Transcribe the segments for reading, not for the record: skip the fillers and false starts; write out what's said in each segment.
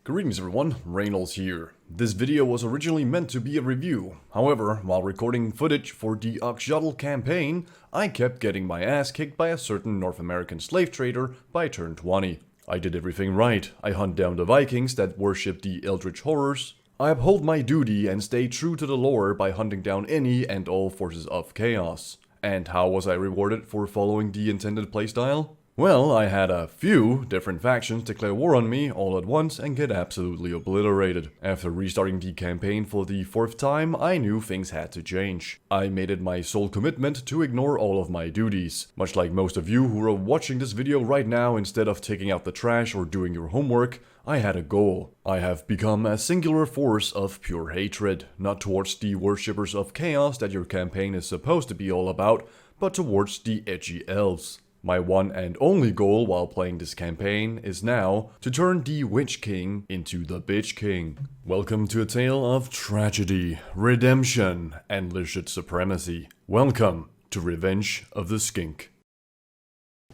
Greetings everyone, Rejnols here. This video was originally meant to be a review. However, while recording footage for the Oxyotl campaign, I kept getting my ass kicked by a certain North American slave trader by turn 20. I did everything right. I hunt down the Vikings that worship the Eldritch Horrors. I uphold my duty and stay true to the lore by hunting down any and all forces of chaos. And how was I rewarded for following the intended playstyle? Well, I had a few different factions declare war on me all at once and get absolutely obliterated. After restarting the campaign for the 4th time, I knew things had to change. I made it my sole commitment to ignore all of my duties. Much like most of you who are watching this video right now, instead of taking out the trash or doing your homework, I had a goal. I have become a singular force of pure hatred, not towards the worshippers of chaos that your campaign is supposed to be all about, but towards the edgy elves. My one and only goal while playing this campaign is now to turn the Witch King into the Bitch King. Welcome to a tale of tragedy, redemption, and lizard supremacy. Welcome to Revenge of the Skink.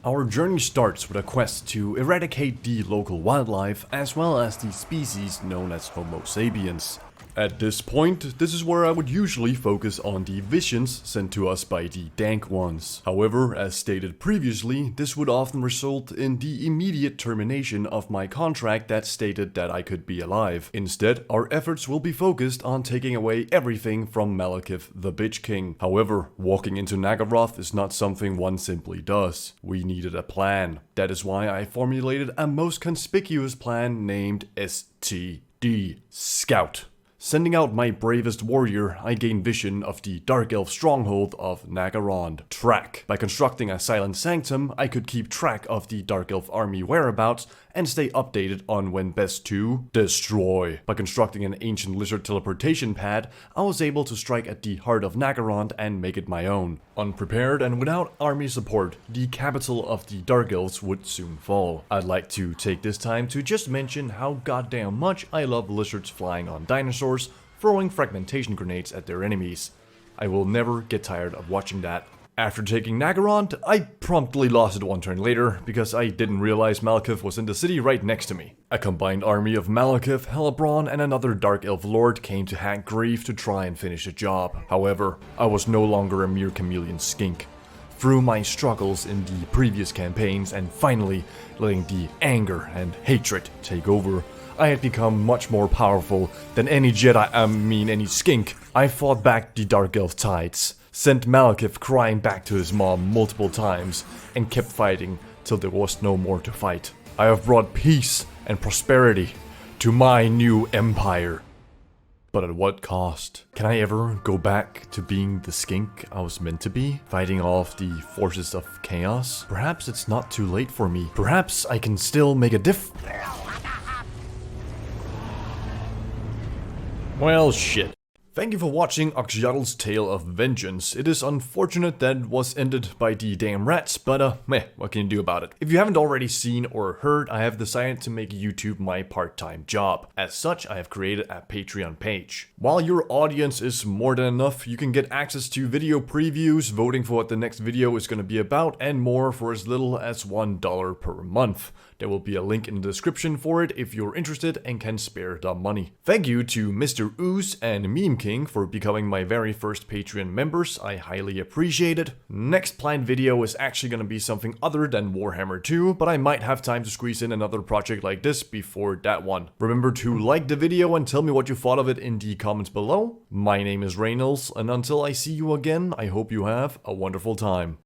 Our journey starts with a quest to eradicate the local wildlife as well as the species known as Homo sapiens. At this point, this is where I would usually focus on the visions sent to us by the Dank Ones. However, as stated previously, this would often result in the immediate termination of my contract that stated that I could be alive. Instead, our efforts will be focused on taking away everything from Malekith the Bitch King. However, walking into Nagaroth is not something one simply does. We needed a plan. That is why I formulated a most conspicuous plan named STD, Scout. Sending out my bravest warrior, I gained vision of the Dark Elf stronghold of Nagarond. Track. By constructing a silent sanctum, I could keep track of the Dark Elf army whereabouts and stay updated on when best to destroy. By constructing an ancient lizard teleportation pad, I was able to strike at the heart of Nagarond and make it my own. Unprepared and without army support, the capital of the Dark Elves would soon fall. I'd like to take this time to just mention how goddamn much I love lizards flying on dinosaurs, throwing fragmentation grenades at their enemies. I will never get tired of watching that. After taking Nagarond, I promptly lost it one turn later because I didn't realize Malekith was in the city right next to me. A combined army of Malekith, Helebron, and another Dark Elf Lord came to hack Grief to try and finish the job. However, I was no longer a mere chameleon skink. Through my struggles in the previous campaigns and finally letting the anger and hatred take over, I had become much more powerful than any any skink. I fought back the Dark Elf tides, sent Malekith crying back to his mom multiple times, and kept fighting till there was no more to fight. I have brought peace and prosperity to my new empire. But at what cost? Can I ever go back to being the skink I was meant to be? Fighting off the forces of chaos? Perhaps it's not too late for me. Perhaps I can still make a Well, shit. Thank you for watching Oxyotl's Tale of Vengeance. It is unfortunate that it was ended by the damn rats, but what can you do about it? If you haven't already seen or heard, I have decided to make YouTube my part-time job. As such, I have created a Patreon page. While your audience is more than enough, you can get access to video previews, voting for what the next video is going to be about, and more for as little as $1 per month. There will be a link in the description for it if you're interested and can spare the money. Thank you to Mr. Ooze and Meme King for becoming my very first Patreon members. I highly appreciate it. Next planned video is actually going to be something other than Warhammer 2, but I might have time to squeeze in another project like this before that one. Remember to like the video and tell me what you thought of it in the comments below. My name is Rejnols, and until I see you again, I hope you have a wonderful time.